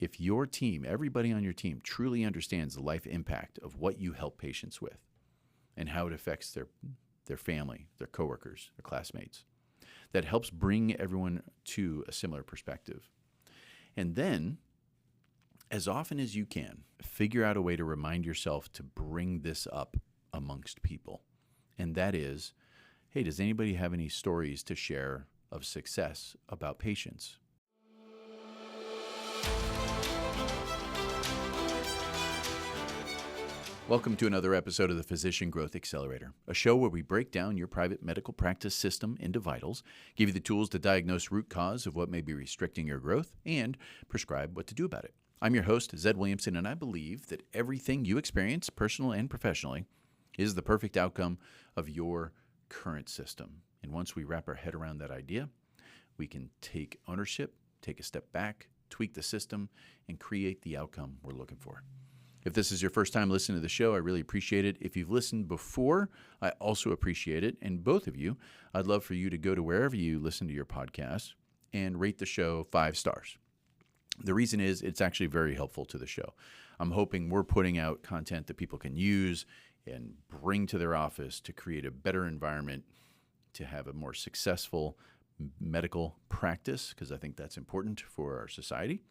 if your team, everybody on your team, truly understands the life impact of what you help patients with and how it affects their family, their coworkers, their classmates, that helps bring everyone to a similar perspective. And then, as often as you can, figure out a way to remind yourself to bring this up amongst people. And that is, hey, does anybody have any stories to share of success about patients? Welcome to another episode of the Physician Growth Accelerator, a show where we break down your private medical practice system into vitals, give you the tools to diagnose root cause of what may be restricting your growth, and prescribe what to do about it. I'm your host, Zed Williamson, and I believe that everything you experience, personal and professionally, is the perfect outcome of your current system. And once we wrap our head around that idea, we can take ownership, take a step back, tweak the system, and create the outcome we're looking for. If this is your first time listening to the show, I really appreciate it. If you've listened before, I also appreciate it. And both of you, I'd love for you to go to wherever you listen to your podcast and rate the show 5 stars. The reason is it's actually very helpful to the show. I'm hoping we're putting out content that people can use and bring to their office to create a better environment, to have a more successful medical practice, because I think that's important for our society.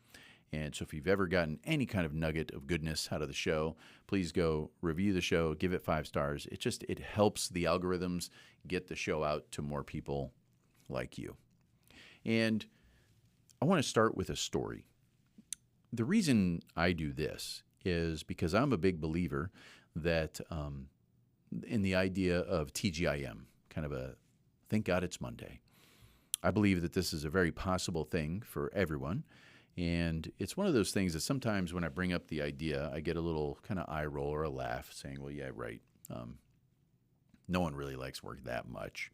And so if you've ever gotten any kind of nugget of goodness out of the show, please go review the show, give it 5 stars. It helps the algorithms get the show out to more people like you. And I want to start with a story. The reason I do this is because I'm a big believer that in the idea of TGIM, kind of a thank God it's Monday. I believe that this is a very possible thing for everyone. And it's one of those things that sometimes when I bring up the idea, I get a little kind of eye roll or a laugh saying, well, yeah, right. No one really likes work that much.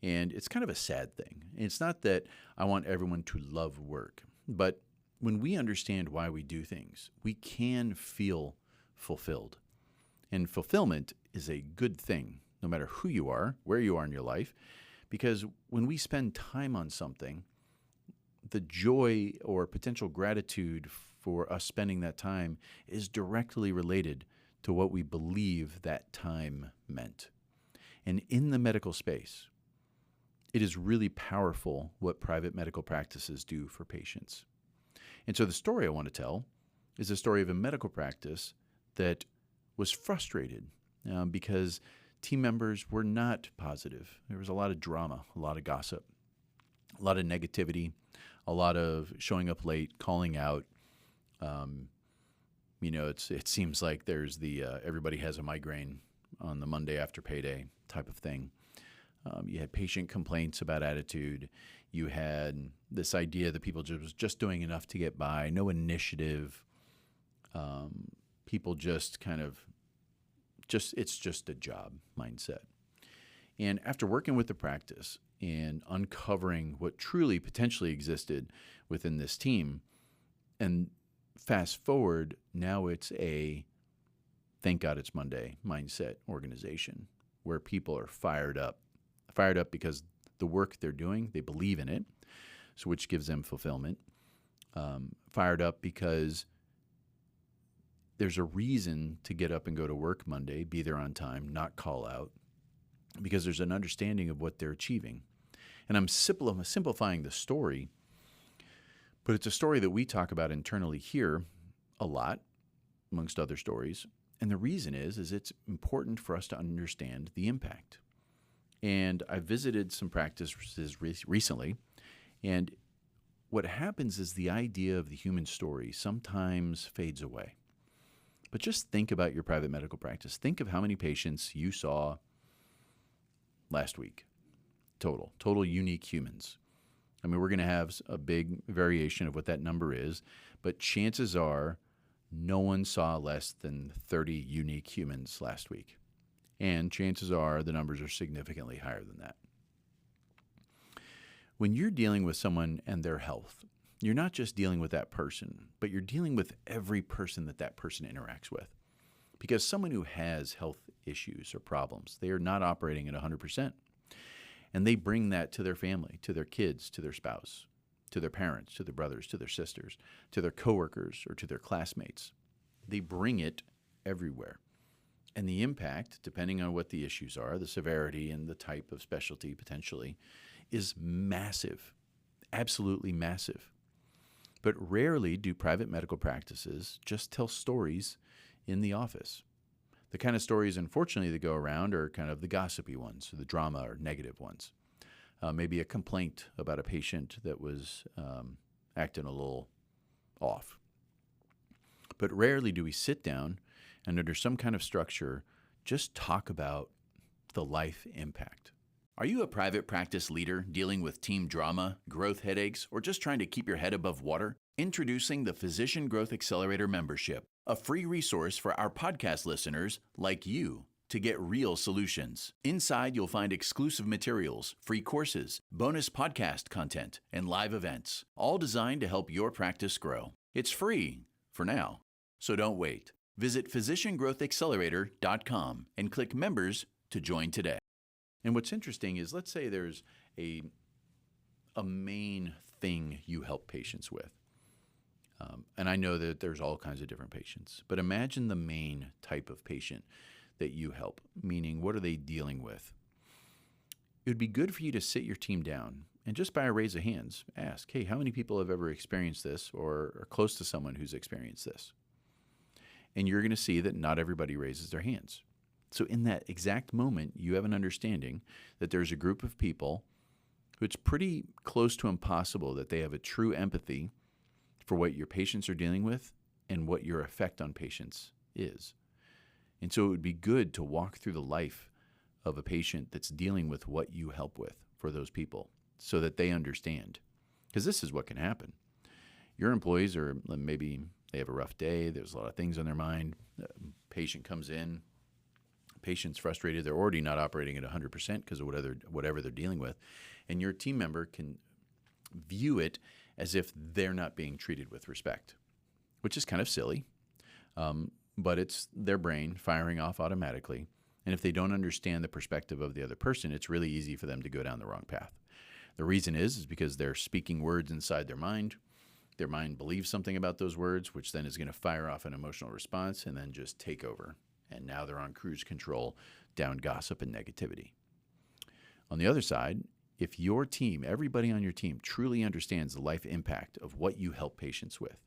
And it's kind of a sad thing. And it's not that I want everyone to love work, but when we understand why we do things, we can feel fulfilled. And fulfillment is a good thing, no matter who you are, where you are in your life, because when we spend time on something, the joy or potential gratitude for us spending that time is directly related to what we believe that time meant. And in the medical space, it is really powerful what private medical practices do for patients. And so the story I want to tell is the story of a medical practice that was frustrated because team members were not positive. There was a lot of drama, a lot of gossip, a lot of negativity, a lot of showing up late, calling out. It seems like there's the everybody has a migraine on the Monday after payday type of thing. You had patient complaints about attitude. You had this idea that people was just doing enough to get by, no initiative. People just it's just a job mindset. And after working with the practice and uncovering what truly potentially existed within this team, and fast forward, now it's a thank God it's Monday mindset organization where people are fired up because the work they're doing, they believe in it, so which gives them fulfillment. Fired up because there's a reason to get up and go to work Monday, be there on time, not call out, because there's an understanding of what they're achieving. And I'm simplifying the story, but it's a story that we talk about internally here a lot, amongst other stories. And the reason is it's important for us to understand the impact. And I visited some practices recently, and what happens is the idea of the human story sometimes fades away. But just think about your private medical practice. Think of how many patients you saw last week, total unique humans. I mean, we're going to have a big variation of what that number is, but chances are no one saw less than 30 unique humans last week. And chances are the numbers are significantly higher than that. When you're dealing with someone and their health, you're not just dealing with that person, but you're dealing with every person that person interacts with. Because someone who has health issues or problems, they are not operating at 100%. And they bring that to their family, to their kids, to their spouse. to their parents, to their brothers, to their sisters, to their coworkers, or to their classmates. They bring it everywhere. And the impact, depending on what the issues are, the severity and the type of specialty potentially, is massive, absolutely massive. But rarely do private medical practices just tell stories in the office. The kind of stories, unfortunately, that go around are kind of the gossipy ones, the drama or negative ones. Maybe a complaint about a patient that was acting a little off. But rarely do we sit down and under some kind of structure just talk about the life impact. Are you a private practice leader dealing with team drama, growth headaches, or just trying to keep your head above water? Introducing the Physician Growth Accelerator membership, a free resource for our podcast listeners like you to get real solutions. Inside, you'll find exclusive materials, free courses, bonus podcast content, and live events, all designed to help your practice grow. It's free for now, so don't wait. Visit physiciangrowthaccelerator.com and click members to join today. And what's interesting is, let's say there's a main thing you help patients with. And I know that there's all kinds of different patients, but imagine the main type of patient that you help, meaning what are they dealing with? It would be good for you to sit your team down and just by a raise of hands, ask, hey, how many people have ever experienced this or are close to someone who's experienced this? And you're going to see that not everybody raises their hands. So in that exact moment, you have an understanding that there's a group of people who it's pretty close to impossible that they have a true empathy for what your patients are dealing with and what your effect on patients is. And so it would be good to walk through the life of a patient that's dealing with what you help with for those people so that they understand. Because this is what can happen. Your employees are maybe they have a rough day. There's a lot of things on their mind. The patient comes in. Patient's frustrated. They're already not operating at 100% because of whatever they're dealing with. And your team member can view it as if they're not being treated with respect, which is kind of silly. But it's their brain firing off automatically. And if they don't understand the perspective of the other person, it's really easy for them to go down the wrong path. The reason is because they're speaking words inside their mind. Their mind believes something about those words, which then is going to fire off an emotional response and then just take over. And now they're on cruise control down gossip and negativity. On the other side, if your team, everybody on your team, truly understands the life impact of what you help patients with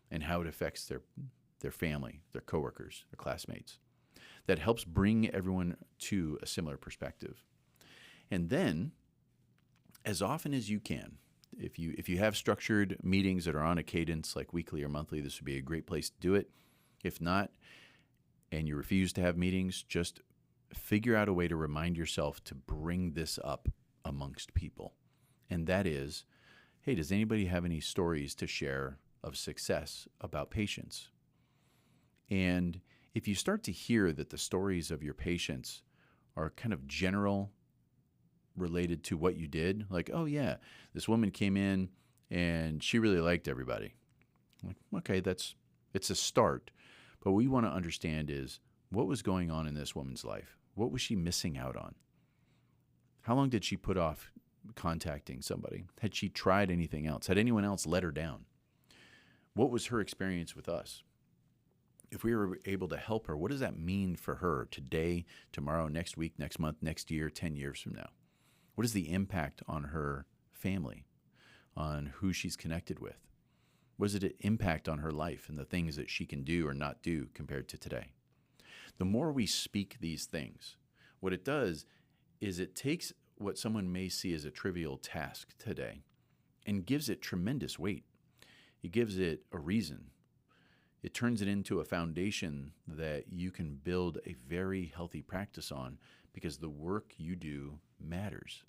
and how it affects their family, their coworkers, their classmates, that helps bring everyone to a similar perspective. And then, as often as you can, if you have structured meetings that are on a cadence like weekly or monthly, this would be a great place to do it. If not, and you refuse to have meetings, just figure out a way to remind yourself to bring this up amongst people. And that is, hey, does anybody have any stories to share of success about patients? And if you start to hear that the stories of your patients are kind of general, related to what you did, like, oh yeah, this woman came in and she really liked everybody. Like, okay, it's a start. But what we want to understand is what was going on in this woman's life? What was she missing out on? How long did she put off contacting somebody? Had she tried anything else? Had anyone else let her down? What was her experience with us? If we were able to help her, what does that mean for her today, tomorrow, next week, next month, next year, 10 years from now? What is the impact on her family, on who she's connected with? What is it impact on her life and the things that she can do or not do compared to today? The more we speak these things, what it does is it takes what someone may see as a trivial task today and gives it tremendous weight. It gives it a reason. It turns it into a foundation that you can build a very healthy practice on because the work you do matters.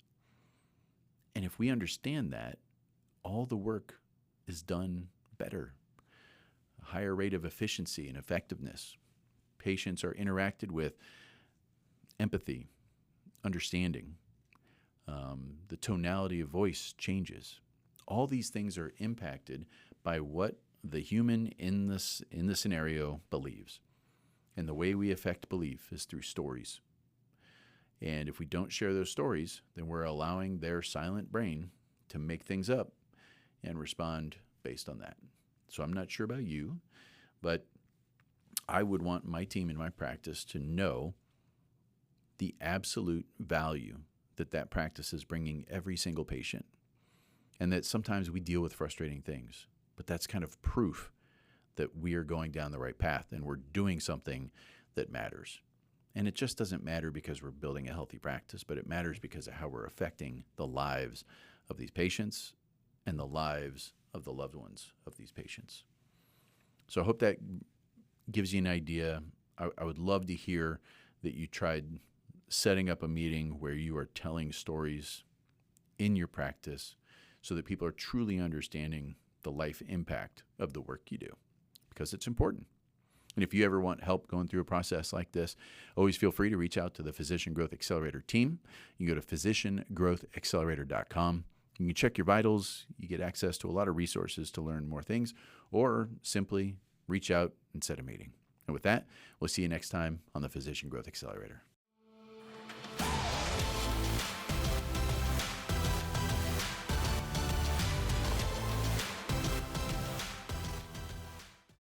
And if we understand that, all the work is done better. A higher rate of efficiency and effectiveness. Patients are interacted with empathy, understanding. The tonality of voice changes. All these things are impacted by what the human in the scenario believes. And the way we affect belief is through stories. And if we don't share those stories, then we're allowing their silent brain to make things up and respond based on that. So I'm not sure about you, but I would want my team in my practice to know the absolute value that that practice is bringing every single patient. And that sometimes we deal with frustrating things, but that's kind of proof that we are going down the right path and we're doing something that matters. And it just doesn't matter because we're building a healthy practice, but it matters because of how we're affecting the lives of these patients and the lives of the loved ones of these patients. So I hope that gives you an idea. I would love to hear that you tried setting up a meeting where you are telling stories in your practice so that people are truly understanding the life impact of the work you do, because it's important. And if you ever want help going through a process like this, always feel free to reach out to the Physician Growth Accelerator team. You can go to physiciangrowthaccelerator.com. You can check your vitals. You get access to a lot of resources to learn more things, or simply reach out and set a meeting. And with that, we'll see you next time on the Physician Growth Accelerator.